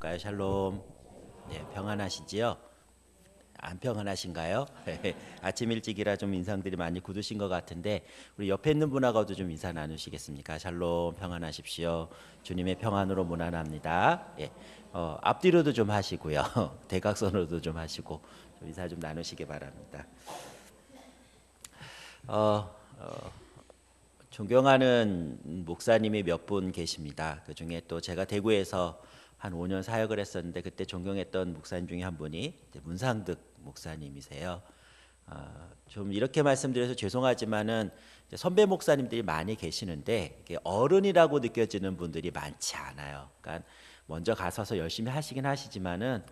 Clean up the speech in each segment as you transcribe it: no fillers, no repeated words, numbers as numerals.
인사드려볼까요? 샬롬. 네, 평안하시지요? 안 평안하신가요? 아침 일찍이라 좀 인상들이 많이 굳으신 것 같은데 우리 옆에 있는 분하고도 좀 인사 나누시겠습니까? 샬롬, 평안하십시오. 주님의 평안으로 무난합니다. 예, 앞뒤로도 좀 하시고요. 대각선으로도 좀 하시고 좀 인사 좀 나누시기 바랍니다. 어, 어, 존경하는 목사님이 몇 분 계십니다. 그 중에 또 제가 대구에서 한 5년 사역을 했었는데 그때 존경했던 목사님 중에 한 분이 문상득 목사님이세요. 좀 이렇게 말씀드려서 죄송하지만은 선배 목사님들이 많이 계시는데 어른이라고 느껴지는 분들이 많지 않아요. 그러니까 먼저 가서서 열심히 하시긴 하시지만은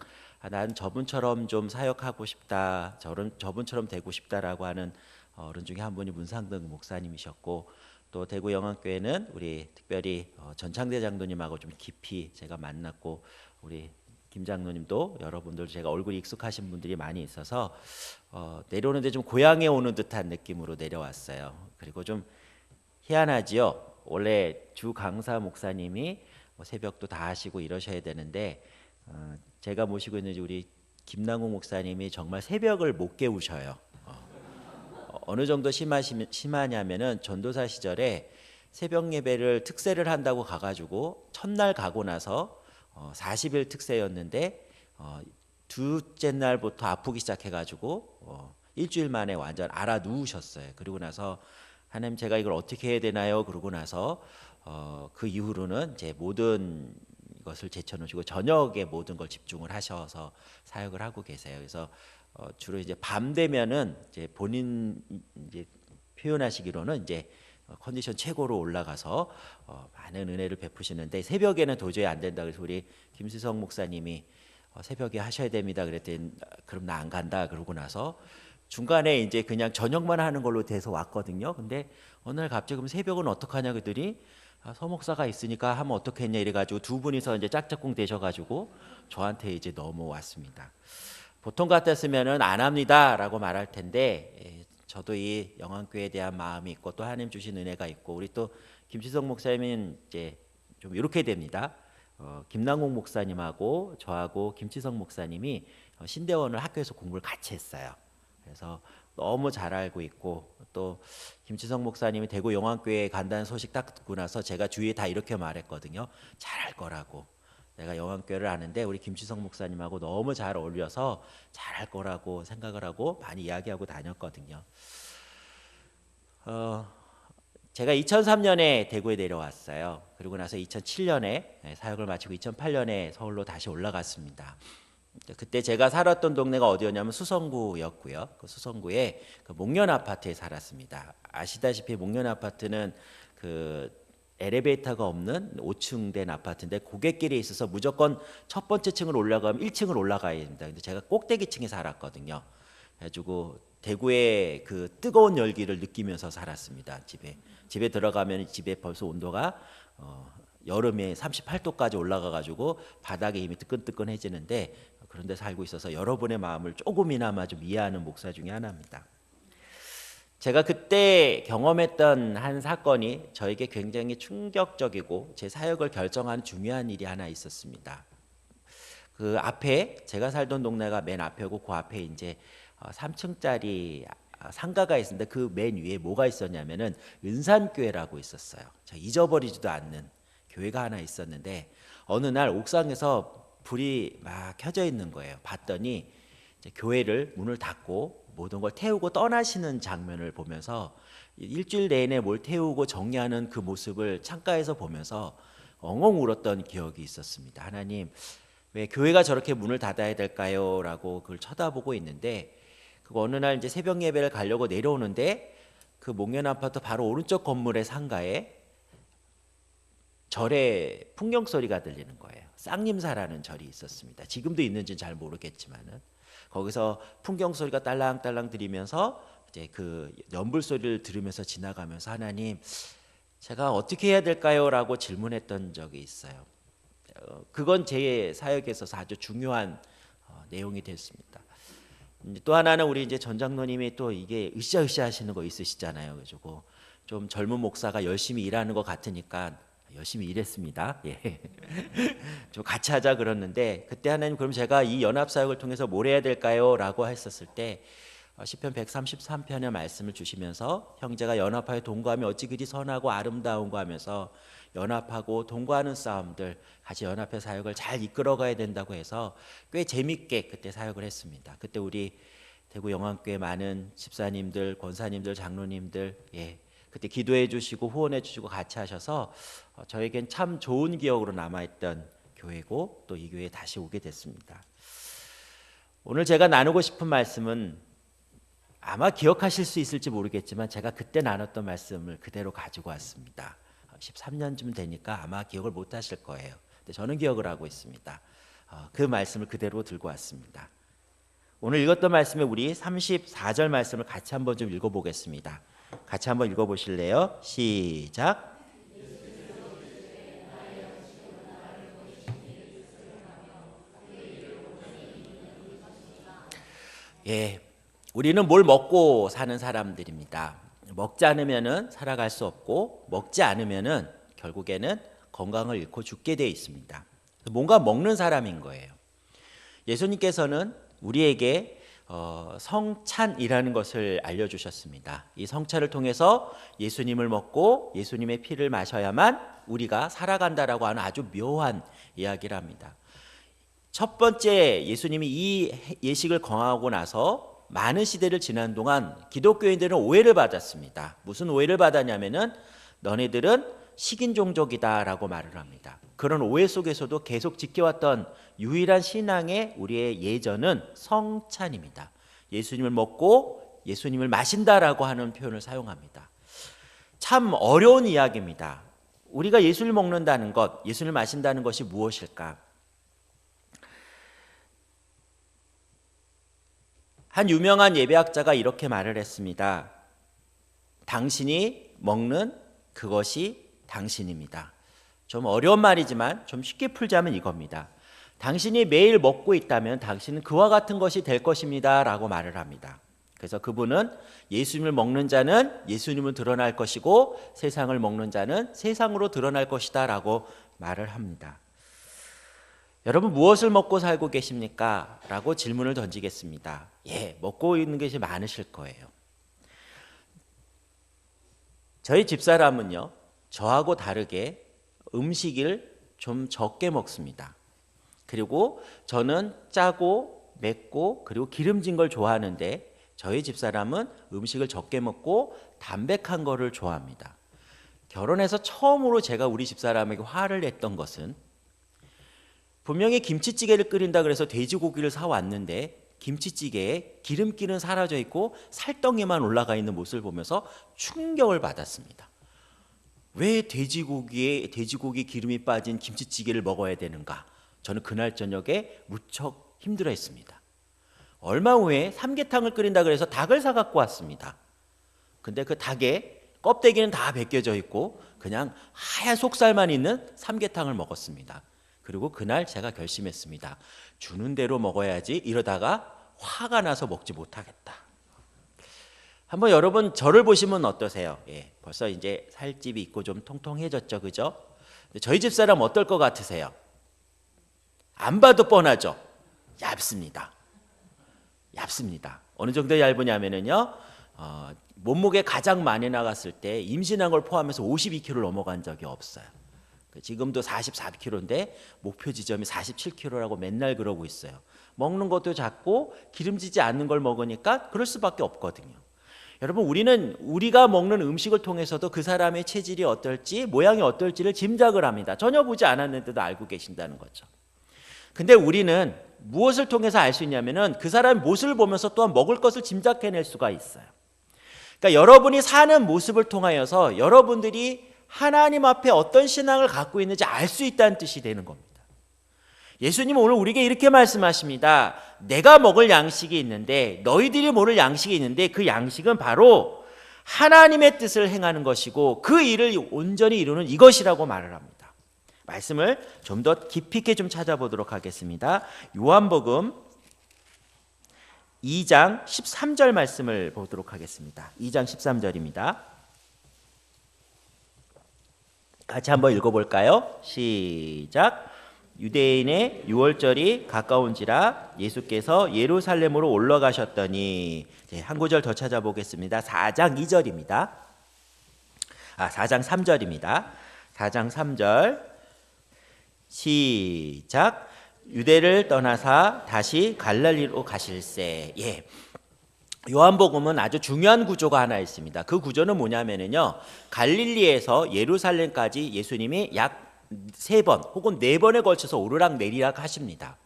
난 저분처럼 좀 사역하고 싶다, 저분처럼 되고 싶다라고 하는 어른 중에 한 분이 문상득 목사님이셨고 또 대구 영안교회는 우리 특별히 전창대 장로님하고 좀 깊이 제가 만났고 우리 김 장로님도 여러분들 제가 얼굴이 익숙하신 분들이 많이 있어서 내려오는데 좀 고향에 오는 듯한 느낌으로 내려왔어요. 그리고 좀 희한하지요. 원래 주 강사 목사님이 새벽도 다 하시고 이러셔야 되는데 제가 모시고 있는 우리 김남국 목사님이 정말 새벽을 못 깨우셔요. 어느 정도 심하냐면은 전도사 시절에 새벽 예배를 특세를 한다고 가가지고 첫날 가고 나서 40일 특세였는데 둘째 날부터 아프기 시작해가지고 일주일 만에 완전 알아 누우셨어요. 그리고 나서 하나님 제가 이걸 어떻게 해야 되나요? 그러고 나서 그 이후로는 이제 모든 것을 제쳐놓으시고 저녁에 모든 걸 집중을 하셔서 사역을 하고 계세요. 그래서 주로 이제 밤 되면은 이제 본인 이제 표현하시기로는 이제 컨디션 최고로 올라가서 많은 은혜를 베푸시는데 새벽에는 도저히 안 된다 그래서 우리 김수성 목사님이 새벽에 하셔야 됩니다 그랬더니 그럼 나 안 간다 그러고 나서 중간에 이제 그냥 저녁만 하는 걸로 돼서 왔거든요. 근데 어느 날 갑자기 그럼 새벽은 어떡하냐 그랬더니 서 목사가 있으니까 하면 어떻겠냐 이래가지고 두 분이서 이제 짝짝꿍 되셔가지고 저한테 이제 넘어왔습니다. 보통 같았으면은 안 합니다라고 말할 텐데 저도 이 영안교회에 대한 마음이 있고 또 하나님 주신 은혜가 있고 우리 또 김치성 목사님은 이제 좀 이렇게 됩니다. 김남국 목사님하고 저하고 김치성 목사님이 신대원을 학교에서 공부를 같이 했어요. 그래서 너무 잘 알고 있고 또 김치성 목사님이 대구 영안교회에 간다는 소식 딱 듣고 나서 제가 주위에 다 이렇게 말했거든요. 잘할 거라고. 내가 영안교회를 아는데 우리 김치성 목사님하고 너무 잘 어울려서 잘할 거라고 생각을 하고 많이 이야기하고 다녔거든요. 제가 2003년에 대구에 내려왔어요. 그리고 나서 2007년에 사역을 마치고 2008년에 서울로 다시 올라갔습니다. 그때 제가 살았던 동네가 어디였냐면 수성구였고요. 그 수성구에 그 목련 아파트에 살았습니다. 아시다시피 목련 아파트는 그 엘리베이터가 없는 5층 된 아파트인데 고갯길에 있어서 무조건 첫 번째 층을 올라가면 1층을 올라가야 됩니다. 근데 제가 꼭대기층에 살았거든요. 그래가지고 대구의 그 뜨거운 열기를 느끼면서 살았습니다. 집에 들어가면 집에 벌써 온도가 여름에 38도까지 올라가가지고 바닥에 이미 뜨끈뜨끈해지는데 그런데 살고 있어서 여러분의 마음을 조금이나마 좀 이해하는 목사 중에 하나입니다. 제가 그때 경험했던 한 사건이 저에게 굉장히 충격적이고 제 사역을 결정하는 중요한 일이 하나 있었습니다. 그 앞에 제가 살던 동네가 맨 앞이고 그 앞에 이제 3층짜리 상가가 있었는데 그 맨 위에 뭐가 있었냐면은 은산교회라고 있었어요. 제가 잊어버리지도 않는 교회가 하나 있었는데 어느 날 옥상에서 불이 막 켜져 있는 거예요. 봤더니 이제 교회를 문을 닫고 모든 걸 태우고 떠나시는 장면을 보면서 일주일 내내 뭘 태우고 정리하는 그 모습을 창가에서 보면서 엉엉 울었던 기억이 있었습니다. 하나님, 왜 교회가 저렇게 문을 닫아야 될까요? 라고 그걸 쳐다보고 있는데 그 어느 날 이제 새벽 예배를 가려고 내려오는데 그 목련 아파트 바로 오른쪽 건물의 상가에 절의 풍경 소리가 들리는 거예요. 쌍림사라는 절이 있었습니다. 지금도 있는지는 잘 모르겠지만은 거기서 풍경 소리가 딸랑딸랑 들리면서 이제 그 연불 소리를 들으면서 지나가면서 하나님, 제가 어떻게 해야 될까요?라고 질문했던 적이 있어요. 그건 제 사역에 있어서 아주 중요한 내용이 됐습니다. 또 하나는 우리 이제 전 장로님이 또 이게 으쌰으쌰 하시는 거 있으시잖아요. 그래가지고 좀 젊은 목사가 열심히 일하는 것 같으니까 열심히 일했습니다. 예. 좀 같이 하자 그랬는데 그때 하나님 그럼 제가 이 연합 사역을 통해서 뭘 해야 될까요? 라고 했었을 때 시편 133편의 말씀을 주시면서 형제가 연합하여 동거하면 어찌 그리 선하고 아름다운가 하면서 연합하고 동거하는 싸움들 같이 연합해 사역을 잘 이끌어가야 된다고 해서 꽤 재밌게 그때 사역을 했습니다. 그때 우리 대구 영안교회 많은 집사님들, 권사님들, 장로님들 그때 기도해 주시고 후원해 주시고 같이 하셔서 저에겐 참 좋은 기억으로 남아있던 교회고 또 이 교회에 다시 오게 됐습니다. 오늘 제가 나누고 싶은 말씀은 아마 기억하실 수 있을지 모르겠지만 제가 그때 나눴던 말씀을 그대로 가지고 왔습니다. 13년쯤 되니까 아마 기억을 못 하실 거예요. 근데 저는 기억을 하고 있습니다. 그 말씀을 그대로 들고 왔습니다. 오늘 읽었던 말씀에 우리 34절 말씀을 같이 한번 좀 읽어보겠습니다. 같이 한번 읽어보실래요? 시작. 우리는 뭘 먹고 사는 사람들입니다. 먹지 않으면은 살아갈 수 없고 먹지 않으면은 결국에는 건강을 잃고 죽게 되어 있습니다. 뭔가 먹는 사람인 거예요. 예수님께서는 우리에게 성찬이라는 것을 알려주셨습니다. 이 성찬을 통해서 예수님을 먹고 예수님의 피를 마셔야만 우리가 살아간다라고 하는 아주 묘한 이야기를 합니다. 첫 번째 예수님이 이 예식을 거하고 나서 많은 시대를 지난 동안 기독교인들은 오해를 받았습니다. 무슨 오해를 받았냐면은 너네들은 식인 종족이다라고 말을 합니다. 그런 오해 속에서도 계속 지켜왔던 유일한 신앙의 우리의 예전은 성찬입니다. 예수님을 먹고 예수님을 마신다라고 하는 표현을 사용합니다. 참 어려운 이야기입니다. 우리가 예수를 먹는다는 것, 예수를 마신다는 것이 무엇일까? 한 유명한 예배학자가 이렇게 말을 했습니다. 당신이 먹는 그것이 당신입니다. 좀 어려운 말이지만 좀 쉽게 풀자면 이겁니다. 당신이 매일 먹고 있다면 당신은 그와 같은 것이 될 것입니다 라고 말을 합니다. 그래서 그분은 예수님을 먹는 자는 예수님을 드러날 것이고 세상을 먹는 자는 세상으로 드러날 것이다 라고 말을 합니다. 여러분 무엇을 먹고 살고 계십니까? 라고 질문을 던지겠습니다. 먹고 있는 것이 많으실 거예요. 저희 집사람은요, 저하고 다르게 음식을 좀 적게 먹습니다. 그리고 저는 짜고 맵고 그리고 기름진 걸 좋아하는데 저희 집사람은 음식을 적게 먹고 담백한 거를 좋아합니다. 결혼해서 처음으로 제가 우리 집사람에게 화를 냈던 것은 분명히 김치찌개를 끓인다 그래서 돼지고기를 사왔는데 김치찌개에 기름기는 사라져 있고 살덩이만 올라가 있는 모습을 보면서 충격을 받았습니다. 왜 돼지고기에 돼지고기 기름이 빠진 김치찌개를 먹어야 되는가? 저는 그날 저녁에 무척 힘들어했습니다. 얼마 후에 삼계탕을 끓인다 그래서 닭을 사갖고 왔습니다. 근데 그 닭에 껍데기는 다 벗겨져 있고 그냥 하얀 속살만 있는 삼계탕을 먹었습니다. 그리고 그날 제가 결심했습니다. 주는 대로 먹어야지 이러다가 화가 나서 먹지 못하겠다. 한번 여러분 저를 보시면 어떠세요? 벌써 이제 살집이 있고 좀 통통해졌죠, 그죠? 저희 집사람 어떨 것 같으세요? 안 봐도 뻔하죠? 얇습니다. 어느 정도 얇으냐면요, 몸무게 가장 많이 나갔을 때 임신한 걸 포함해서 52kg를 넘어간 적이 없어요. 지금도 44kg인데 목표 지점이 47kg라고 맨날 그러고 있어요. 먹는 것도 작고 기름지지 않는 걸 먹으니까 그럴 수밖에 없거든요. 여러분 우리가 먹는 음식을 통해서도 그 사람의 체질이 어떨지 모양이 어떨지를 짐작을 합니다. 전혀 보지 않았는데도 알고 계신다는 거죠. 근데 우리는 무엇을 통해서 알 수 있냐면은 그 사람의 모습을 보면서 또한 먹을 것을 짐작해낼 수가 있어요. 그러니까 여러분이 사는 모습을 통하여서 여러분들이 하나님 앞에 어떤 신앙을 갖고 있는지 알 수 있다는 뜻이 되는 겁니다. 예수님은 오늘 우리에게 이렇게 말씀하십니다. 내가 먹을 양식이 있는데 너희들이 모를 양식이 있는데 그 양식은 바로 하나님의 뜻을 행하는 것이고 그 일을 온전히 이루는 이것이라고 말을 합니다. 말씀을 좀 더 깊이 있게 좀 찾아보도록 하겠습니다. 요한복음 2장 13절 말씀을 보도록 하겠습니다. 2장 13절입니다. 같이 한번 읽어볼까요? 시작. 유대인의 유월절이 가까운지라 예수께서 예루살렘으로 올라가셨더니, 한 구절 더 찾아보겠습니다. 4장 2절입니다. 4장 3절입니다. 4장 3절 시작. 유대를 떠나사 다시 갈릴리로 가실새. 요한복음은 아주 중요한 구조가 하나 있습니다. 그 구조는 뭐냐면요, 갈릴리에서 예루살렘까지 예수님이 약 3번 혹은 4번에 걸쳐서 오르락 내리락 하십니다.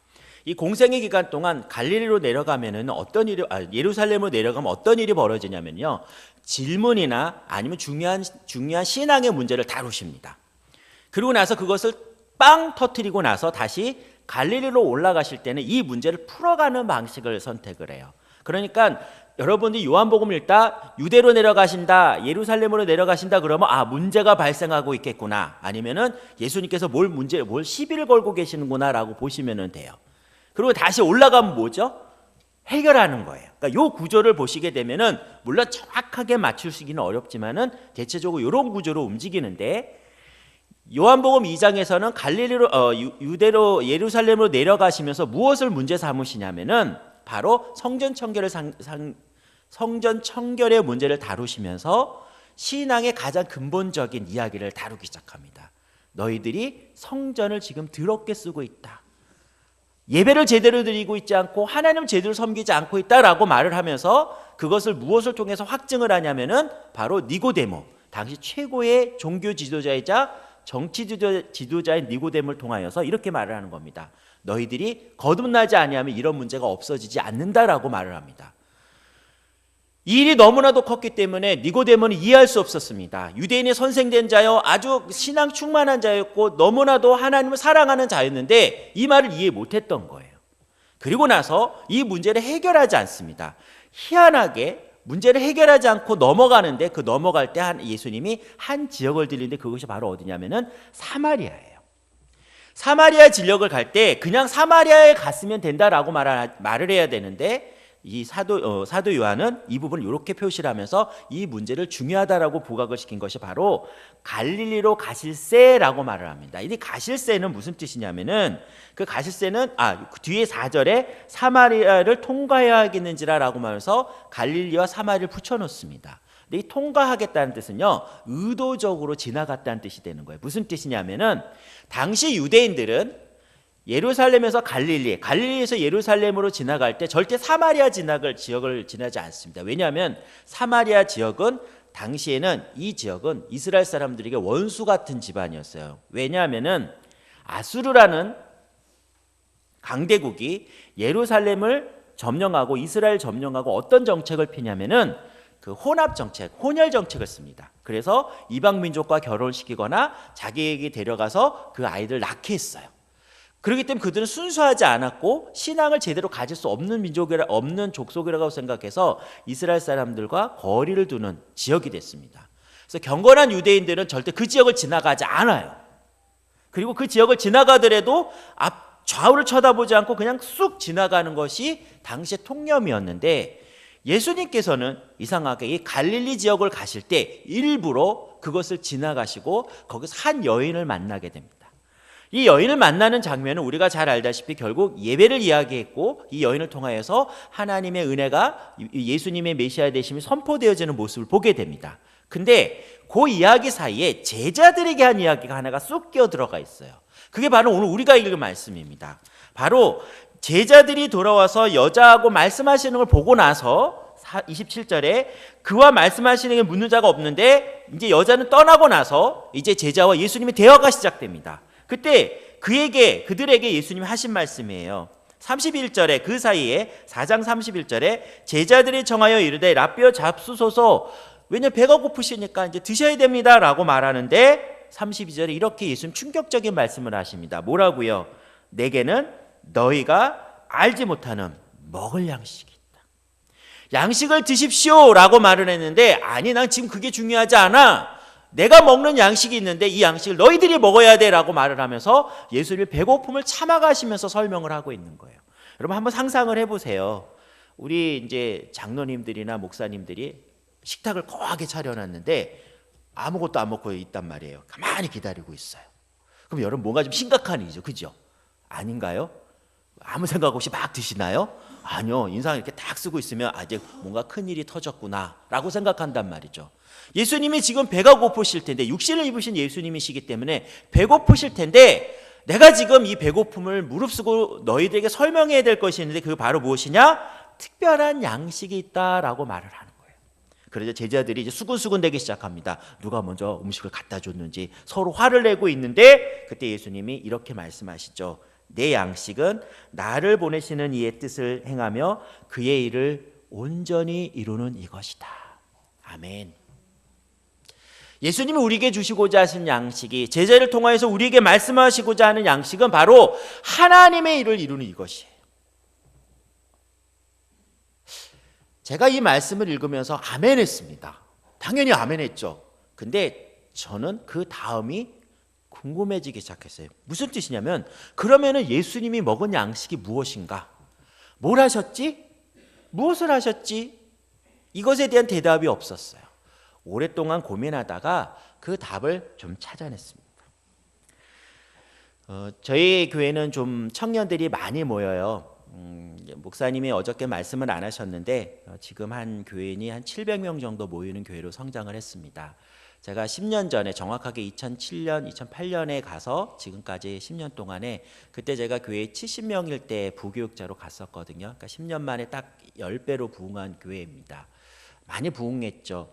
이 공생의 기간 동안 갈릴리로 내려가면은 예루살렘으로 내려가면 어떤 일이 벌어지냐면요, 질문이나 아니면 중요한 신앙의 문제를 다루십니다. 그리고 나서 그것을 빵 터뜨리고 나서 다시 갈릴리로 올라가실 때는 이 문제를 풀어가는 방식을 선택을 해요. 그러니까 여러분이 요한복음 읽다 유대로 내려가신다, 예루살렘으로 내려가신다 그러면 문제가 발생하고 있겠구나, 아니면은 예수님께서 뭘 시비를 걸고 계시는구나라고 보시면 돼요. 그리고 다시 올라가면 뭐죠? 해결하는 거예요. 그러니까 요 구조를 보시게 되면은 물론 정확하게 맞추시기는 어렵지만은 대체적으로 이런 구조로 움직이는데, 요한복음 2장에서는 유대로 예루살렘으로 내려가시면서 무엇을 문제 삼으시냐면은 바로 성전 청결의 문제를 다루시면서 신앙의 가장 근본적인 이야기를 다루기 시작합니다. 너희들이 성전을 지금 더럽게 쓰고 있다. 예배를 제대로 드리고 있지 않고 하나님을 제대로 섬기지 않고 있다라고 말을 하면서 그것을 무엇을 통해서 확증을 하냐면은 바로 니고데모, 당시 최고의 종교 지도자이자 정치 지도자인 니고데모를 통하여서 이렇게 말을 하는 겁니다. 너희들이 거듭나지 아니하면 이런 문제가 없어지지 않는다라고 말을 합니다. 이 일이 너무나도 컸기 때문에 니고데모는 이해할 수 없었습니다. 유대인의 선생된 자여, 아주 신앙 충만한 자였고 너무나도 하나님을 사랑하는 자였는데 이 말을 이해 못했던 거예요. 그리고 나서 이 문제를 해결하지 않습니다. 희한하게 문제를 해결하지 않고 넘어가는데, 그 넘어갈 때 예수님이 한 지역을 들리는데 그것이 바로 어디냐면은 사마리아예요. 사마리아 지역을 갈 때 그냥 사마리아에 갔으면 된다라고 말을 해야 되는데, 이 사도 요한은 이 부분을 이렇게 표시를 하면서 이 문제를 중요하다라고 부각을 시킨 것이 바로 갈릴리로 가실새라고 말을 합니다. 이 가실새는 무슨 뜻이냐면은, 그 가실새는 뒤에 4절에 사마리아를 통과해야겠는지라라고 말해서 갈릴리와 사마리아를 붙여놓습니다. 근데 이 통과하겠다는 뜻은요, 의도적으로 지나갔다는 뜻이 되는 거예요. 무슨 뜻이냐면은, 당시 유대인들은 예루살렘에서 갈릴리에서 예루살렘으로 지나갈 때 절대 사마리아 지역을 지나지 않습니다. 왜냐하면 사마리아 지역은 당시에는 이 지역은 이스라엘 사람들에게 원수 같은 집안이었어요. 왜냐하면은 아수르라는 강대국이 예루살렘을 점령하고 이스라엘 점령하고 어떤 정책을 피냐면은 그 혼합 정책, 혼혈 정책을 씁니다. 그래서 이방 민족과 결혼시키거나 자기에게 데려가서 그 아이들 낳게 했어요. 그렇기 때문에 그들은 순수하지 않았고 신앙을 제대로 가질 수 없는 없는 족속이라고 생각해서 이스라엘 사람들과 거리를 두는 지역이 됐습니다. 그래서 경건한 유대인들은 절대 그 지역을 지나가지 않아요. 그리고 그 지역을 지나가더라도 좌우를 쳐다보지 않고 그냥 쑥 지나가는 것이 당시의 통념이었는데, 예수님께서는 이상하게 이 갈릴리 지역을 가실 때 일부러 그것을 지나가시고 거기서 한 여인을 만나게 됩니다. 이 여인을 만나는 장면은 우리가 잘 알다시피 결국 예배를 이야기했고, 이 여인을 통하여서 하나님의 은혜가 예수님의 메시아 되심이 선포되어지는 모습을 보게 됩니다. 근데 그 이야기 사이에 제자들에게 한 이야기가 하나가 쑥 끼어 들어가 있어요. 그게 바로 오늘 우리가 읽은 말씀입니다. 바로 제자들이 돌아와서 여자하고 말씀하시는 걸 보고 나서 27절에 그와 말씀하시는 게 묻는 자가 없는데, 이제 여자는 떠나고 나서 이제 제자와 예수님의 대화가 시작됩니다. 그때 그들에게 예수님이 하신 말씀이에요. 31절에 그 사이에 4장 31절에 제자들이 정하여 이르되 라삐어 잡수소서, 왜냐 배가 고프시니까 이제 드셔야 됩니다라고 말하는데, 32절에 이렇게 예수님 충격적인 말씀을 하십니다. 뭐라고요? 내게는 너희가 알지 못하는 먹을 양식이 있다. 양식을 드십시오라고 말을 했는데, 아니 난 지금 그게 중요하지 않아. 내가 먹는 양식이 있는데 이 양식을 너희들이 먹어야 돼라고 말을 하면서 예수님의 배고픔을 참아가시면서 설명을 하고 있는 거예요. 여러분 한번 상상을 해보세요. 우리 이제 장로님들이나 목사님들이 식탁을 거하게 차려놨는데 아무것도 안 먹고 있단 말이에요. 가만히 기다리고 있어요. 그럼 여러분 뭔가 좀 심각한 일이죠. 그죠? 아닌가요? 아무 생각 없이 막 드시나요? 아니요. 인상 이렇게 딱 쓰고 있으면 아직 뭔가 큰일이 터졌구나 라고 생각한단 말이죠. 예수님이 지금 배가 고프실 텐데, 육신을 입으신 예수님이시기 때문에 배고프실 텐데, 내가 지금 이 배고픔을 무릅쓰고 너희들에게 설명해야 될 것이 있는데 그게 바로 무엇이냐? 특별한 양식이 있다라고 말을 하는 거예요. 그래서 제자들이 이제 수근수근 되기 시작합니다. 누가 먼저 음식을 갖다 줬는지 서로 화를 내고 있는데, 그때 예수님이 이렇게 말씀하시죠. 내 양식은 나를 보내시는 이의 뜻을 행하며 그의 일을 온전히 이루는 이것이다. 아멘. 예수님이 우리에게 주시고자 하신 양식이, 제자를 통하여서 우리에게 말씀하시고자 하는 양식은 바로 하나님의 일을 이루는 이것이에요. 제가 이 말씀을 읽으면서 아멘 했습니다. 당연히 아멘 했죠. 근데 저는 그 다음이 궁금해지기 시작했어요. 무슨 뜻이냐면, 그러면은 예수님이 먹은 양식이 무엇인가? 뭘 하셨지? 무엇을 하셨지? 이것에 대한 대답이 없었어요. 오랫동안 고민하다가 그 답을 좀 찾아냈습니다. 저희 교회는 좀 청년들이 많이 모여요. 목사님이 어저께 말씀을 안 하셨는데 지금 한 교인이 한 700명 정도 모이는 교회로 성장을 했습니다. 제가 10년 전에, 정확하게 2007년, 2008년에 가서 지금까지 10년 동안에, 그때 제가 교회 70명일 때 부교육자로 갔었거든요. 그러니까 10년 만에 딱 10배로 부흥한 교회입니다. 많이 부흥했죠.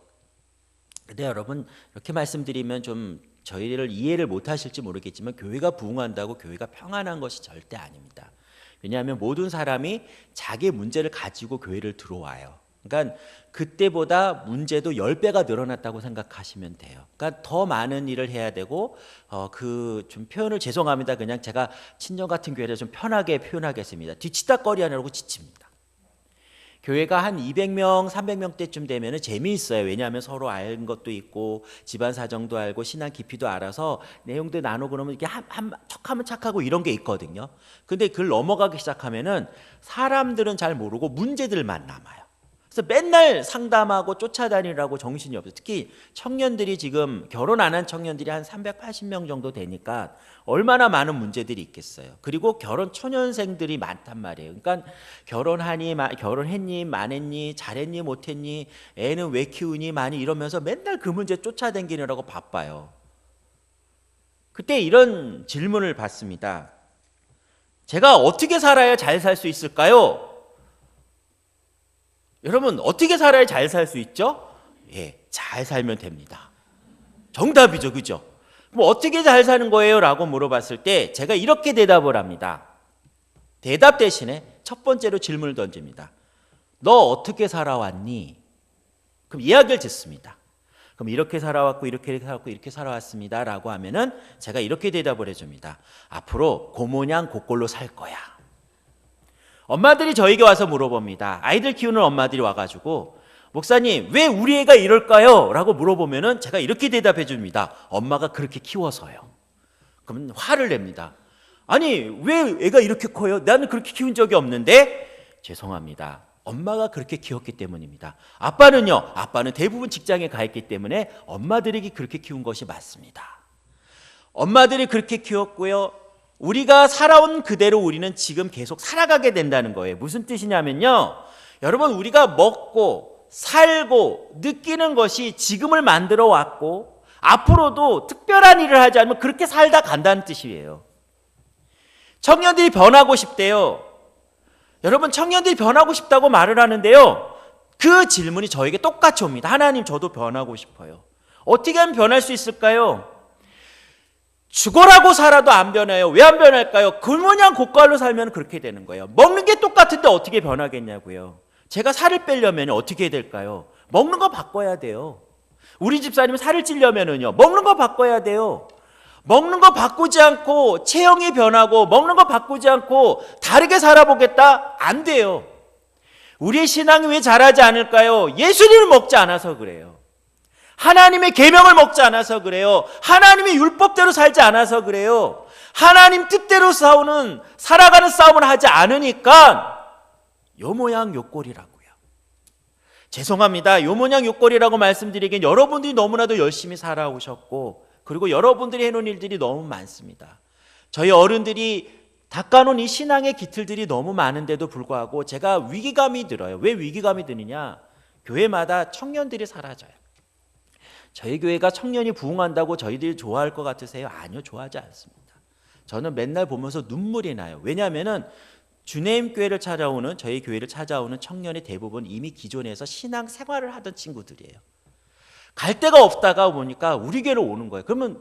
근데 여러분, 이렇게 말씀드리면 좀 저희를 이해를 못 하실지 모르겠지만, 교회가 부흥한다고 교회가 평안한 것이 절대 아닙니다. 왜냐하면 모든 사람이 자기 문제를 가지고 교회를 들어와요. 그러니까 그때보다 문제도 10배가 늘어났다고 생각하시면 돼요. 그러니까 더 많은 일을 해야 되고, 좀 표현을 죄송합니다. 그냥 제가 친정 같은 교회를 좀 편하게 표현하겠습니다. 뒤치다꺼리 하느라고 지칩니다. 교회가 한 200명, 300명 때쯤 되면 재미있어요. 왜냐하면 서로 아는 것도 있고 집안 사정도 알고 신앙 깊이도 알아서 내용도 나누고 그러면 이렇게 척하면 착하고 이런 게 있거든요. 근데 그걸 넘어가기 시작하면은 사람들은 잘 모르고 문제들만 남아요. 그래서 맨날 상담하고 쫓아다니라고 정신이 없어요. 특히 청년들이, 지금 결혼 안 한 청년들이 한 380명 정도 되니까 얼마나 많은 문제들이 있겠어요. 그리고 결혼 초년생들이 많단 말이에요. 그러니까 결혼했니, 만했니, 잘했니, 못했니, 애는 왜 키우니, 많이 이러면서 맨날 그 문제 쫓아다니느라고 바빠요. 그때 이런 질문을 받습니다. 제가 어떻게 살아야 잘 살 수 있을까요? 여러분, 어떻게 살아야 잘 살 수 있죠? 예, 잘 살면 됩니다. 정답이죠, 그죠? 그럼 어떻게 잘 사는 거예요? 라고 물어봤을 때 제가 이렇게 대답을 합니다. 대답 대신에 첫 번째로 질문을 던집니다. 너 어떻게 살아왔니? 그럼 이야기를 듣습니다. 그럼 이렇게 살아왔고 이렇게 살아왔고 이렇게 살아왔습니다 라고 하면은 제가 이렇게 대답을 해줍니다. 앞으로 고모냥 고꼴로 살 거야. 엄마들이 저에게 와서 물어봅니다. 아이들 키우는 엄마들이 와가지고, 목사님 왜 우리 애가 이럴까요? 라고 물어보면은 제가 이렇게 대답해 줍니다. 엄마가 그렇게 키워서요. 그러면 화를 냅니다. 아니 왜 애가 이렇게 커요? 나는 그렇게 키운 적이 없는데. 죄송합니다. 엄마가 그렇게 키웠기 때문입니다. 아빠는요? 아빠는 대부분 직장에 가 있기 때문에 엄마들에게 그렇게 키운 것이 맞습니다. 엄마들이 그렇게 키웠고요. 우리가 살아온 그대로 우리는 지금 계속 살아가게 된다는 거예요. 무슨 뜻이냐면요, 여러분, 우리가 먹고 살고 느끼는 것이 지금을 만들어 왔고 앞으로도 특별한 일을 하지 않으면 그렇게 살다 간다는 뜻이에요. 청년들이 변하고 싶대요. 여러분, 청년들이 변하고 싶다고 말을 하는데요, 그 질문이 저에게 똑같이 옵니다. 하나님, 저도 변하고 싶어요. 어떻게 하면 변할 수 있을까요? 죽어라고 살아도 안 변해요. 왜 안 변할까요? 그 모양 고깔로 살면 그렇게 되는 거예요. 먹는 게 똑같은데 어떻게 변하겠냐고요. 제가 살을 빼려면 어떻게 해야 될까요? 먹는 거 바꿔야 돼요. 우리 집사님은 살을 찌려면은요, 먹는 거 바꿔야 돼요. 먹는 거 바꾸지 않고 체형이 변하고 먹는 거 바꾸지 않고 다르게 살아보겠다? 안 돼요. 우리의 신앙이 왜 자라지 않을까요? 예수님을 먹지 않아서 그래요. 하나님의 계명을 먹지 않아서 그래요. 하나님의 율법대로 살지 않아서 그래요. 하나님 뜻대로 살아가는 싸움을 하지 않으니까 요 모양 요 꼴이라고요. 죄송합니다. 요 모양 요꼴이라고 말씀드리기엔 여러분들이 너무나도 열심히 살아오셨고, 그리고 여러분들이 해놓은 일들이 너무 많습니다. 저희 어른들이 닦아놓은 이 신앙의 기틀들이 너무 많은데도 불구하고 제가 위기감이 들어요. 왜 위기감이 드느냐? 교회마다 청년들이 사라져요. 저희 교회가 청년이 부흥한다고 저희들이 좋아할 것 같으세요? 아니요, 좋아하지 않습니다. 저는 맨날 보면서 눈물이 나요. 왜냐하면은 주님 교회를 찾아오는, 저희 교회를 찾아오는 청년의 대부분 이미 기존에서 신앙 생활을 하던 친구들이에요. 갈 데가 없다가 보니까 우리 교회로 오는 거예요. 그러면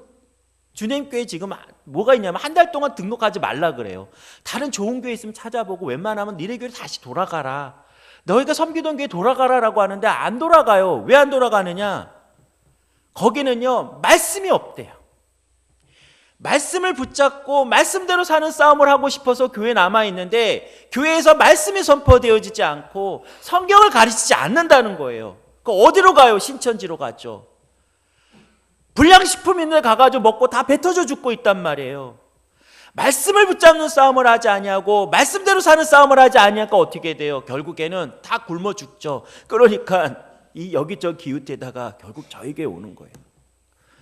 주님 교회 지금 뭐가 있냐면 한 달 동안 등록하지 말라 그래요. 다른 좋은 교회 있으면 찾아보고 웬만하면 니네 교회 다시 돌아가라. 너희가 섬기던 교회 돌아가라라고 하는데 안 돌아가요. 왜 안 돌아가느냐? 거기는요, 말씀이 없대요. 말씀을 붙잡고 말씀대로 사는 싸움을 하고 싶어서 교회에 남아있는데 교회에서 말씀이 선포되어지지 않고 성경을 가르치지 않는다는 거예요. 어디로 가요? 신천지로 가죠. 불량식품 있는 데 가가지고 먹고 다 뱉어져 죽고 있단 말이에요. 말씀을 붙잡는 싸움을 하지 아니하고 말씀대로 사는 싸움을 하지 아니하니까 어떻게 돼요? 결국에는 다 굶어 죽죠. 그러니까 이 여기저기 기웃대다가 결국 저에게 오는 거예요.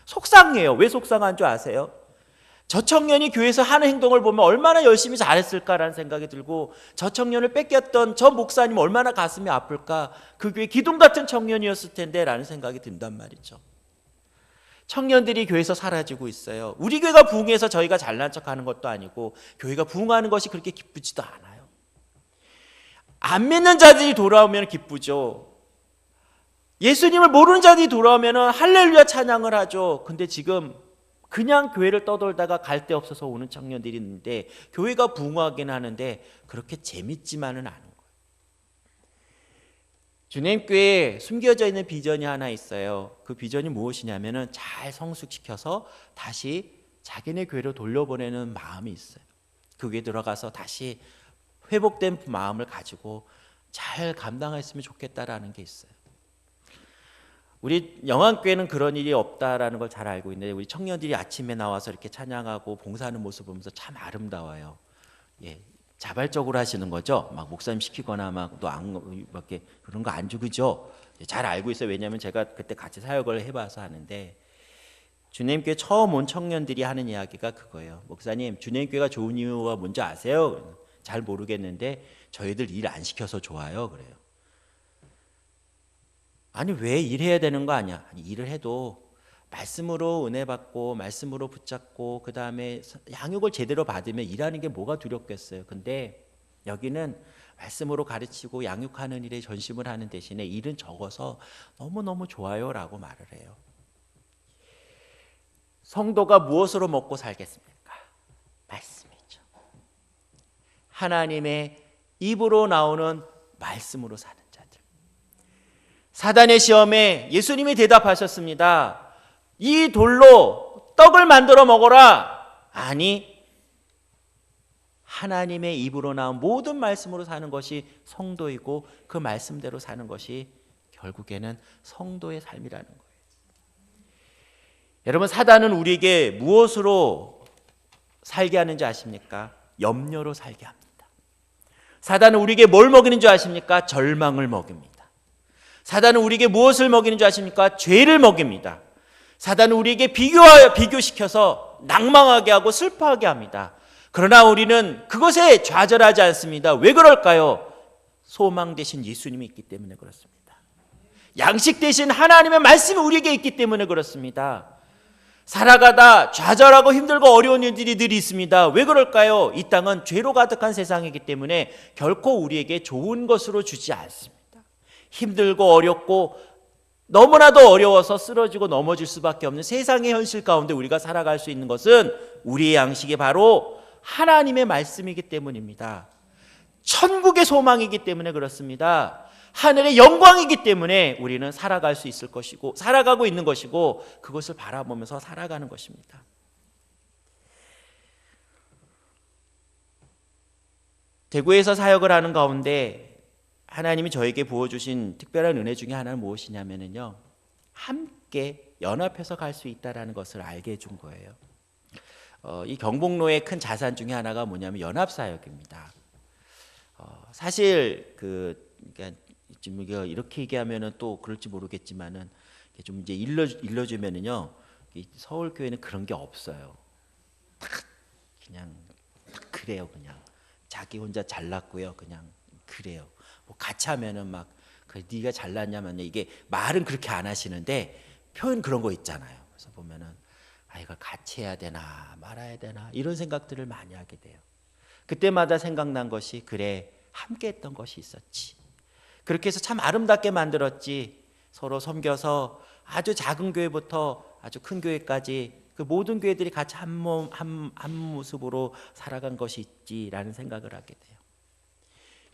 속상해요. 왜 속상한 줄 아세요? 저 청년이 교회에서 하는 행동을 보면 얼마나 열심히 잘했을까라는 생각이 들고, 저 청년을 뺏겼던 저 목사님 얼마나 가슴이 아플까, 그 교회 기둥 같은 청년이었을 텐데 라는 생각이 든단 말이죠. 청년들이 교회에서 사라지고 있어요. 우리 교회가 부흥해서 저희가 잘난 척하는 것도 아니고 교회가 부흥하는 것이 그렇게 기쁘지도 않아요. 안 믿는 자들이 돌아오면 기쁘죠. 예수님을 모르는 자들이 돌아오면 할렐루야 찬양을 하죠. 근데 지금 그냥 교회를 떠돌다가 갈 데 없어서 오는 청년들이 있는데 교회가 부흥하긴 하는데 그렇게 재밌지만은 않은 거예요. 주님 교회에 숨겨져 있는 비전이 하나 있어요. 그 비전이 무엇이냐면은 잘 성숙시켜서 다시 자기네 교회로 돌려보내는 마음이 있어요. 그 교회에 들어가서 다시 회복된 마음을 가지고 잘 감당했으면 좋겠다라는 게 있어요. 우리 영안교회는 그런 일이 없다라는 걸 잘 알고 있는데 우리 청년들이 아침에 나와서 이렇게 찬양하고 봉사하는 모습 보면서 참 아름다워요. 예, 자발적으로 하시는 거죠. 막 목사님 시키거나 막 또 안 이렇게 그런 거 안 주그죠. 잘 알고 있어요. 왜냐하면 제가 그때 같이 사역을 해봐서 하는데 주님교회 처음 온 청년들이 하는 이야기가 그거예요. 목사님, 주님교회가 좋은 이유가 뭔지 아세요? 잘 모르겠는데 저희들 일 안 시켜서 좋아요. 그래요. 아니 왜 일해야 되는 거 아니야? 아니, 일을 해도 말씀으로 은혜 받고 말씀으로 붙잡고 그 다음에 양육을 제대로 받으면 일하는 게 뭐가 두렵겠어요. 근데 여기는 말씀으로 가르치고 양육하는 일에 전심을 하는 대신에 일은 적어서 너무너무 좋아요 라고 말을 해요. 성도가 무엇으로 먹고 살겠습니까? 말씀이죠. 하나님의 입으로 나오는 말씀으로 사는 자들. 사단의 시험에 예수님이 대답하셨습니다. 이 돌로 떡을 만들어 먹어라. 아니, 하나님의 입으로 나온 모든 말씀으로 사는 것이 성도이고 그 말씀대로 사는 것이 결국에는 성도의 삶이라는 거예요. 여러분, 사단은 우리에게 무엇으로 살게 하는지 아십니까? 염려로 살게 합니다. 사단은 우리에게 뭘 먹이는 줄 아십니까? 절망을 먹입니다. 사단은 우리에게 무엇을 먹이는 줄 아십니까? 죄를 먹입니다. 사단은 우리에게 비교시켜서 낭망하게 하고 슬퍼하게 합니다. 그러나 우리는 그것에 좌절하지 않습니다. 왜 그럴까요? 소망 대신 예수님이 있기 때문에 그렇습니다. 양식 대신 하나님의 말씀이 우리에게 있기 때문에 그렇습니다. 살아가다 좌절하고 힘들고 어려운 일들이 늘 있습니다. 왜 그럴까요? 이 땅은 죄로 가득한 세상이기 때문에 결코 우리에게 좋은 것으로 주지 않습니다. 힘들고 어렵고 너무나도 어려워서 쓰러지고 넘어질 수밖에 없는 세상의 현실 가운데 우리가 살아갈 수 있는 것은 우리의 양식이 바로 하나님의 말씀이기 때문입니다. 천국의 소망이기 때문에 그렇습니다. 하늘의 영광이기 때문에 우리는 살아갈 수 있을 것이고 살아가고 있는 것이고 그것을 바라보면서 살아가는 것입니다. 대구에서 사역을 하는 가운데 하나님이 저에게 부어주신 특별한 은혜 중에 하나는 무엇이냐면요, 함께 연합해서 갈 수 있다는 것을 알게 해준 거예요. 이 경복로의 큰 자산 중에 하나가 뭐냐면 연합사역입니다. 사실 그러니까 지금 이렇게 얘기하면은 또 그럴지 모르겠지만은 좀 이제 일러주면은요, 이 서울 교회는 그런 게 없어요. 그냥 그래요. 그냥 자기 혼자 잘났고요. 그냥 그래요. 뭐 같이 하면은 막 네가 잘났냐면 이게 말은 그렇게 안 하시는데 표현 그런 거 있잖아요. 그래서 보면은 이걸 같이 해야 되나 말아야 되나 이런 생각들을 많이 하게 돼요. 그때마다 생각난 것이 그래 함께 했던 것이 있었지. 그렇게 해서 참 아름답게 만들었지. 서로 섬겨서 아주 작은 교회부터 아주 큰 교회까지 그 모든 교회들이 같이 한 모습으로 살아간 것이 있지라는 생각을 하게 돼요.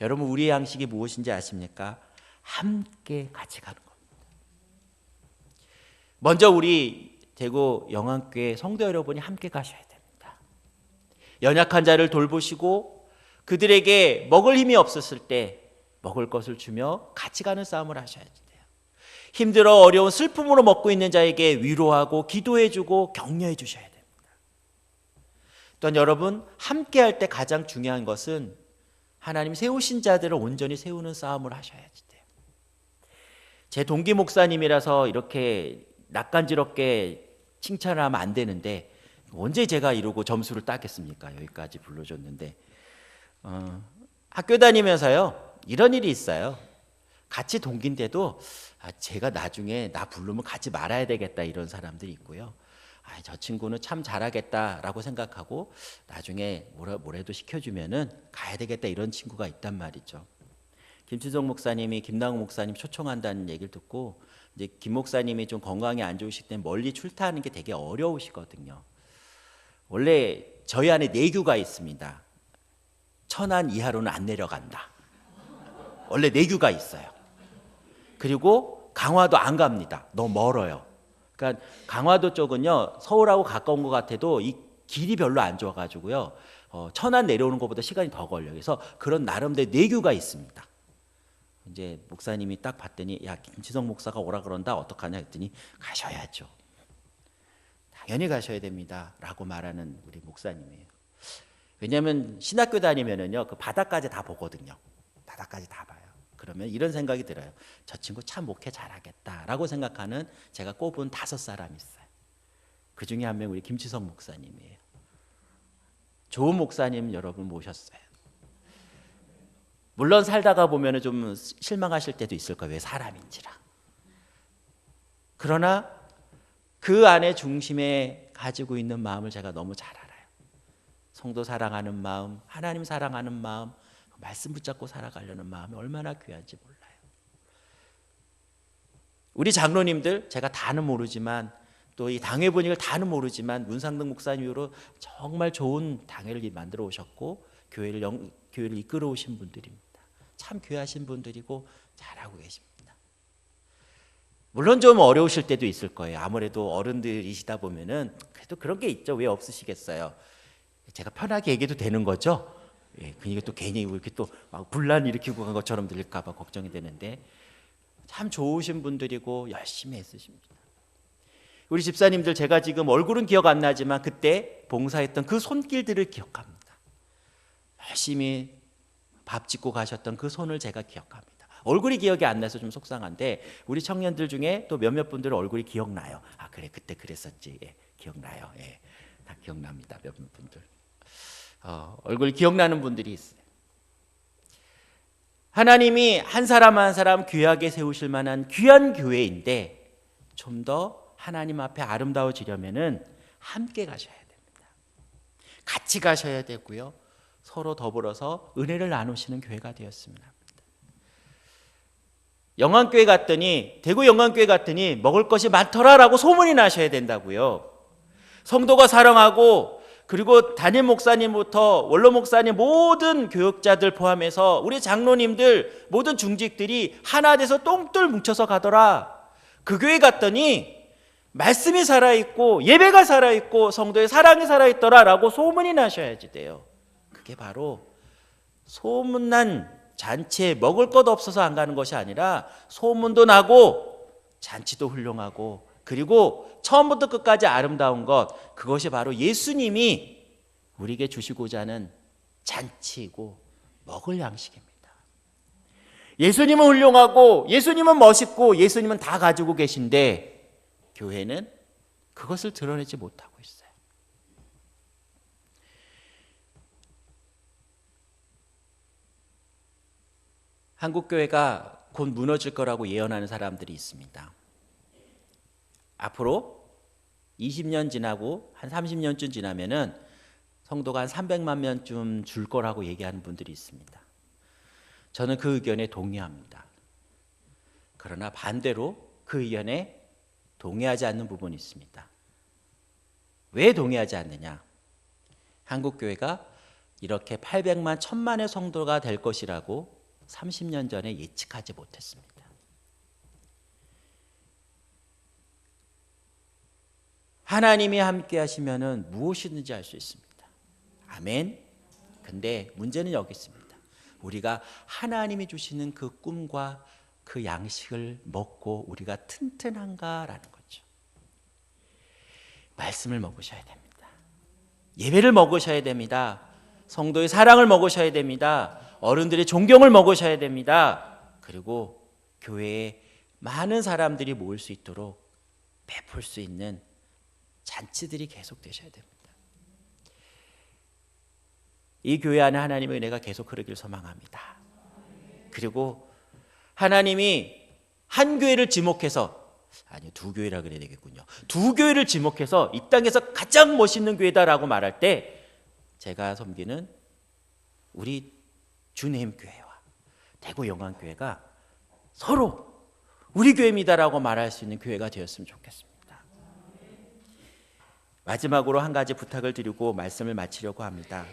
여러분, 우리의 양식이 무엇인지 아십니까? 함께 같이 가는 겁니다. 먼저 우리 대구 영안교회 성도 여러분이 함께 가셔야 됩니다. 연약한 자를 돌보시고 그들에게 먹을 힘이 없었을 때 먹을 것을 주며 같이 가는 싸움을 하셔야 돼요. 힘들어 어려운 슬픔으로 먹고 있는 자에게 위로하고 기도해주고 격려해 주셔야 됩니다. 또한 여러분, 함께 할 때 가장 중요한 것은 하나님 세우신 자들을 온전히 세우는 싸움을 하셔야 돼요. 제 동기 목사님이라서 이렇게 낯간지럽게 칭찬을 하면 안 되는데 언제 제가 이러고 점수를 따겠습니까? 여기까지 불러줬는데 학교 다니면서요 이런 일이 있어요. 같이 동기인데도 제가 나중에 나 부르면 가지 말아야 되겠다 이런 사람들이 있고요. 저 친구는 참 잘하겠다라고 생각하고 나중에 뭐라도 시켜주면은 가야 되겠다 이런 친구가 있단 말이죠. 김치성 목사님이 김남욱 목사님 초청한다는 얘기를 듣고 이제 김 목사님이 좀 건강이 안 좋으시기 때문에 멀리 출타하는 게 되게 어려우시거든요. 원래 저희 안에 내규가 있습니다. 천안 이하로는 안 내려간다. 원래 내규가 있어요. 그리고 강화도 안 갑니다. 너무 멀어요. 그러니까 강화도 쪽은요 서울하고 가까운 것 같아도 이 길이 별로 안 좋아가지고요 천안 내려오는 것보다 시간이 더 걸려요. 그래서 그런 나름대로 내규가 있습니다. 이제 목사님이 딱 봤더니 야 김치성 목사가 오라 그런다 어떡하냐 했더니 가셔야죠. 당연히 가셔야 됩니다. 라고 말하는 우리 목사님이에요. 왜냐하면 신학교 다니면은요 그 바닥까지 다 보거든요. 바닥까지 다 봐요. 그러면 이런 생각이 들어요. 저 친구 참 목회 잘하겠다라고 생각하는 제가 꼽은 5사람 있어요. 그 중에 한 명 우리 김치성 목사님이에요. 좋은 목사님 여러분 모셨어요. 물론 살다가 보면 좀 실망하실 때도 있을 거예요. 왜 사람인지라. 그러나 그 안에 중심에 가지고 있는 마음을 제가 너무 잘 알아요. 성도 사랑하는 마음, 하나님 사랑하는 마음, 말씀 붙잡고 살아가려는 마음이 얼마나 귀한지 몰라요. 우리 장로님들 제가 다는 모르지만 또 이 당회 분위기를 다는 모르지만 문상등 목사님으로 정말 좋은 당회를 만들어 오셨고 교회를 이끌어 오신 분들입니다. 참 귀하신 분들이고 잘하고 계십니다. 물론 좀 어려우실 때도 있을 거예요. 아무래도 어른들이시다 보면은 그래도 그런 게 있죠. 왜 없으시겠어요? 제가 편하게 얘기해도 되는 거죠? 예, 그러니까 또 괜히 이렇게 또 막 분란 일으키고 간 것처럼 들릴까봐 걱정이 되는데 참 좋으신 분들이고 열심히 애쓰십니다. 우리 집사님들 제가 지금 얼굴은 기억 안 나지만 그때 봉사했던 그 손길들을 기억합니다. 열심히 밥 짓고 가셨던 그 손을 제가 기억합니다. 얼굴이 기억이 안 나서 좀 속상한데 우리 청년들 중에 또 몇몇 분들은 얼굴이 기억나요. 그래 그때 그랬었지. 예, 기억나요. 예, 다 기억납니다. 몇몇 분들. 얼굴 기억나는 분들이 있어요. 하나님이 한 사람 한 사람 귀하게 세우실 만한 귀한 교회인데 좀 더 하나님 앞에 아름다워지려면은 함께 가셔야 됩니다. 같이 가셔야 되고요. 서로 더불어서 은혜를 나누시는 교회가 되었으면 합니다. 영안교회 갔더니 대구 영안교회 갔더니 먹을 것이 많더라라고 소문이 나셔야 된다고요. 성도가 사랑하고 그리고 담임 목사님부터 원로 목사님 모든 교역자들 포함해서 우리 장로님들 모든 중직들이 하나 돼서 똥들 뭉쳐서 가더라. 그 교회 갔더니 말씀이 살아있고 예배가 살아있고 성도의 사랑이 살아있더라라고 소문이 나셔야지 돼요. 그게 바로 소문난 잔치에 먹을 것 없어서 안 가는 것이 아니라 소문도 나고 잔치도 훌륭하고 그리고 처음부터 끝까지 아름다운 것, 그것이 바로 예수님이 우리에게 주시고자 하는 잔치이고 먹을 양식입니다. 예수님은 훌륭하고 예수님은 멋있고 예수님은 다 가지고 계신데 교회는 그것을 드러내지 못하고 있어요. 한국 교회가 곧 무너질 거라고 예언하는 사람들이 있습니다. 앞으로 20년 지나고 한 30년쯤 지나면은 성도가 한 300만 명쯤 줄 거라고 얘기하는 분들이 있습니다. 저는 그 의견에 동의합니다. 그러나 반대로 그 의견에 동의하지 않는 부분이 있습니다. 왜 동의하지 않느냐? 한국 교회가 이렇게 800만, 1000만의 성도가 될 것이라고 30년 전에 예측하지 못했습니다. 하나님이 함께 하시면은 무엇이든지 할 수 있습니다. 아멘. 근데 문제는 여기 있습니다. 우리가 하나님이 주시는 그 꿈과 그 양식을 먹고 우리가 튼튼한가라는 거죠. 말씀을 먹으셔야 됩니다. 예배를 먹으셔야 됩니다. 성도의 사랑을 먹으셔야 됩니다. 어른들의 존경을 먹으셔야 됩니다. 그리고 교회에 많은 사람들이 모일 수 있도록 베풀 수 있는 잔치들이 계속 되셔야 됩니다. 이 교회 안에 하나님의 은혜가 계속 흐르길 소망합니다. 그리고 하나님이 한 교회를 지목해서, 아니요, 두 교회라 그래야 되겠군요. 두 교회를 지목해서 이 땅에서 가장 멋있는 교회다라고 말할 때 제가 섬기는 우리 주님 교회와 대구 영광교회가 서로 우리 교회입니다라고 말할 수 있는 교회가 되었으면 좋겠습니다. 마지막으로 한 가지 부탁을 드리고 말씀을 마치려고 합니다.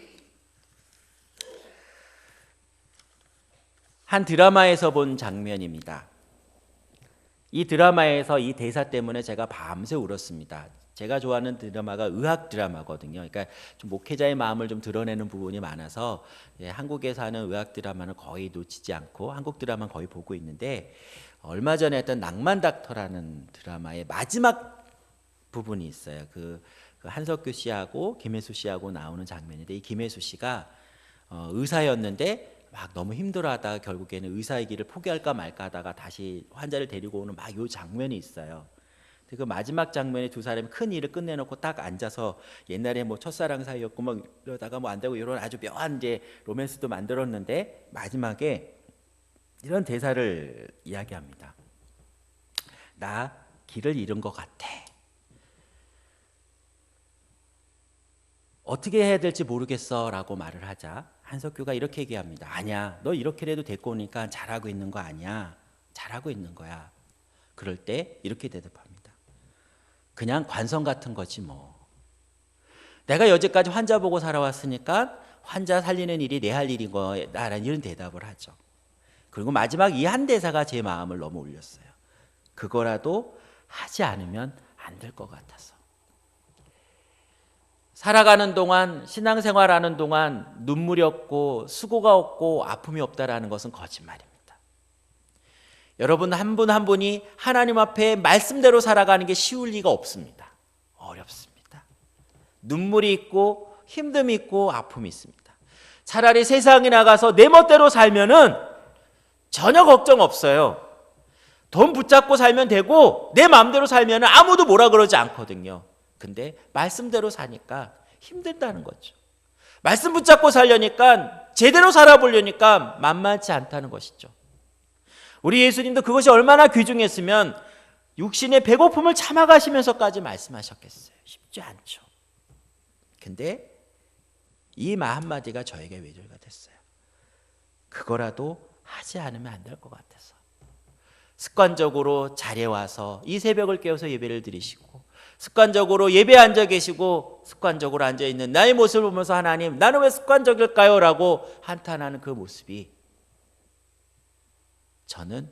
한 드라마에서 본 장면입니다. 이 드라마에서 이 대사 때문에 제가 밤새 울었습니다. 제가 좋아하는 드라마가 의학 드라마거든요. 그러니까 좀 목회자의 마음을 좀 드러내는 부분이 많아서 한국에서 하는 의학 드라마는 거의 놓치지 않고 한국 드라마는 거의 보고 있는데, 얼마 전에 했던 낭만 닥터라는 드라마의 마지막 부분이 있어요. 그 한석규 씨하고 김혜수 씨하고 나오는 장면인데, 이 김혜수 씨가 의사였는데 막 너무 힘들어하다가 결국에는 의사의 길을 포기할까 말까 하다가 다시 환자를 데리고 오는 막 요 장면이 있어요. 그 마지막 장면에 두 사람이 큰 일을 끝내놓고 딱 앉아서 옛날에 뭐 첫사랑 사이였고 막 이러다가 뭐 안 되고 이런 아주 묘한 이제 로맨스도 만들었는데 마지막에 이런 대사를 이야기합니다. 나 길을 잃은 것 같아. 어떻게 해야 될지 모르겠어 라고 말을 하자 한석규가 이렇게 얘기합니다. 아니야, 너 이렇게라도 데리고 오니까 잘하고 있는 거 아니야. 잘하고 있는 거야. 그럴 때 이렇게 대답합니다. 그냥 관성 같은 거지 뭐. 내가 여태까지 환자 보고 살아왔으니까 환자 살리는 일이 내 할 일인 거라는 이런 대답을 하죠. 그리고 마지막 이 한 대사가 제 마음을 너무 울렸어요. 그거라도 하지 않으면 안 될 것 같아서. 살아가는 동안, 신앙생활하는 동안 눈물이 없고 수고가 없고 아픔이 없다라는 것은 거짓말입니다. 여러분 한 분 한 분이 하나님 앞에 말씀대로 살아가는 게 쉬울 리가 없습니다. 어렵습니다. 눈물이 있고 힘듦이 있고 아픔이 있습니다. 차라리 세상에 나가서 내 멋대로 살면은 전혀 걱정 없어요. 돈 붙잡고 살면 되고 내 마음대로 살면 아무도 뭐라 그러지 않거든요. 근데 말씀대로 사니까 힘들다는 거죠. 말씀 붙잡고 살려니까, 제대로 살아보려니까 만만치 않다는 것이죠. 우리 예수님도 그것이 얼마나 귀중했으면 육신의 배고픔을 참아가시면서까지 말씀하셨겠어요. 쉽지 않죠. 근데 이 말 한마디가 저에게 외절가 됐어요. 그거라도 하지 않으면 안 될 것 같아서. 습관적으로 자리에 와서 이 새벽을 깨워서 예배를 드리시고, 습관적으로 예배에 앉아 계시고, 습관적으로 앉아있는 나의 모습을 보면서 하나님, 나는 왜 습관적일까요? 라고 한탄하는 그 모습이 저는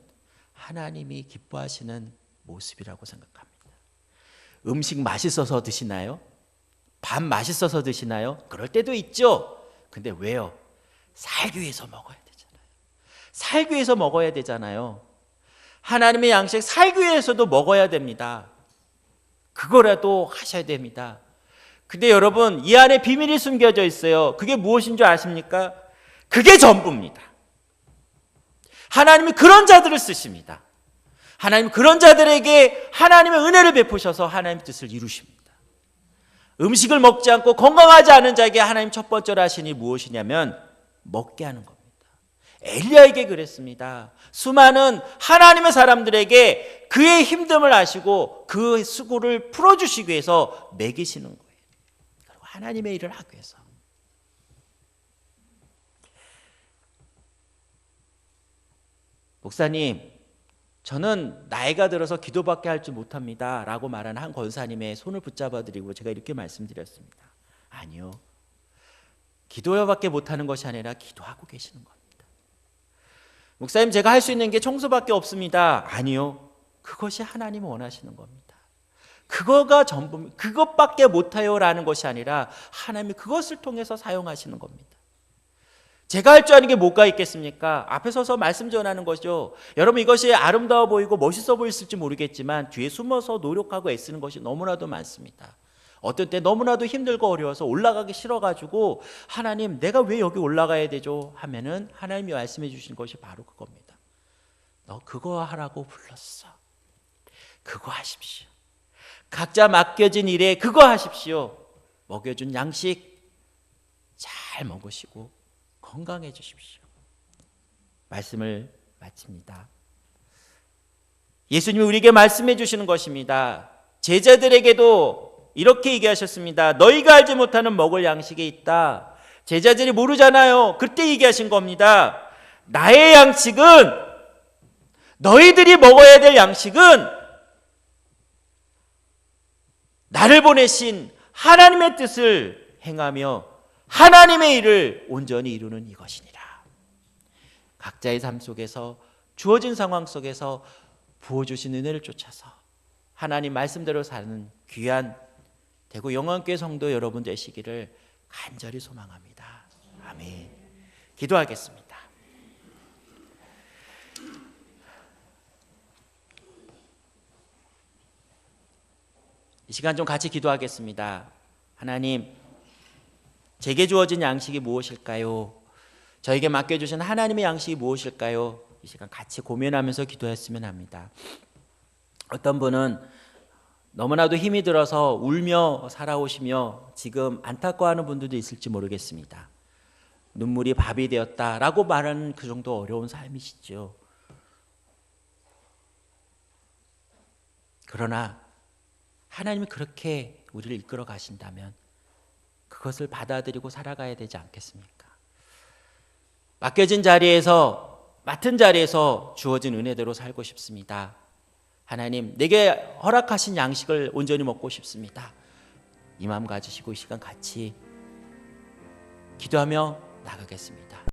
하나님이 기뻐하시는 모습이라고 생각합니다. 음식 맛있어서 드시나요? 밥 맛있어서 드시나요? 그럴 때도 있죠. 근데 왜요? 살기 위해서 먹어야 되잖아요. 살기 위해서 먹어야 되잖아요. 하나님의 양식 살기 위해서도 먹어야 됩니다. 그거라도 하셔야 됩니다. 근데 여러분, 이 안에 비밀이 숨겨져 있어요. 그게 무엇인 줄 아십니까? 그게 전부입니다. 하나님이 그런 자들을 쓰십니다. 하나님 그런 자들에게 하나님의 은혜를 베푸셔서 하나님의 뜻을 이루십니다. 음식을 먹지 않고 건강하지 않은 자에게 하나님 첫 번째로 하신 일이 무엇이냐면 먹게 하는 겁니다. 엘리야에게 그랬습니다. 수많은 하나님의 사람들에게 그의 힘듦을 아시고 그 수고를 풀어주시기 위해서 먹이시는 거예요. 그리고 하나님의 일을 하기 위해서. 목사님, 저는 나이가 들어서 기도밖에 할 줄 못합니다 라고 말하는 한 권사님의 손을 붙잡아 드리고 제가 이렇게 말씀드렸습니다. 아니요, 기도밖에 못하는 것이 아니라 기도하고 계시는 겁니다. 목사님, 제가 할 수 있는 게 청소밖에 없습니다. 아니요, 그것이 하나님이 원하시는 겁니다. 그거가 전부, 그것밖에 못해요 라는 것이 아니라 하나님이 그것을 통해서 사용하시는 겁니다. 제가 할 줄 아는 게 뭐가 있겠습니까? 앞에 서서 말씀 전하는 거죠. 여러분, 이것이 아름다워 보이고 멋있어 보일지 모르겠지만 뒤에 숨어서 노력하고 애쓰는 것이 너무나도 많습니다. 어떤 때 너무나도 힘들고 어려워서 올라가기 싫어가지고 하나님, 내가 왜 여기 올라가야 되죠? 하면은 하나님이 말씀해 주신 것이 바로 그겁니다. 너 그거 하라고 불렀어. 그거 하십시오. 각자 맡겨진 일에 그거 하십시오. 먹여준 양식 잘 먹으시고 건강해 주십시오. 말씀을 마칩니다. 예수님이 우리에게 말씀해 주시는 것입니다. 제자들에게도 이렇게 얘기하셨습니다. 너희가 알지 못하는 먹을 양식이 있다. 제자들이 모르잖아요. 그때 얘기하신 겁니다. 나의 양식은, 너희들이 먹어야 될 양식은 나를 보내신 하나님의 뜻을 행하며 하나님의 일을 온전히 이루는 이것이니라. 각자의 삶 속에서 주어진 상황 속에서 부어주신 은혜를 쫓아서 하나님 말씀대로 사는 귀한 대구 영원교회 성도 여러분 되시기를 간절히 소망합니다. 아멘. 기도하겠습니다. 이 시간 좀 같이 기도하겠습니다. 하나님, 제게 주어진 양식이 무엇일까요? 저에게 맡겨주신 하나님의 양식이 무엇일까요? 이 시간 같이 고민하면서 기도했으면 합니다. 어떤 분은 너무나도 힘이 들어서 울며 살아오시며 지금 안타까워하는 분들도 있을지 모르겠습니다. 눈물이 밥이 되었다라고 말하는 그 정도 어려운 삶이시죠. 그러나 하나님이 그렇게 우리를 이끌어 가신다면 그것을 받아들이고 살아가야 되지 않겠습니까? 맡겨진 자리에서, 맡은 자리에서 주어진 은혜대로 살고 싶습니다. 하나님, 내게 허락하신 양식을 온전히 먹고 싶습니다. 이 마음 가지시고 이 시간 같이 기도하며 나가겠습니다.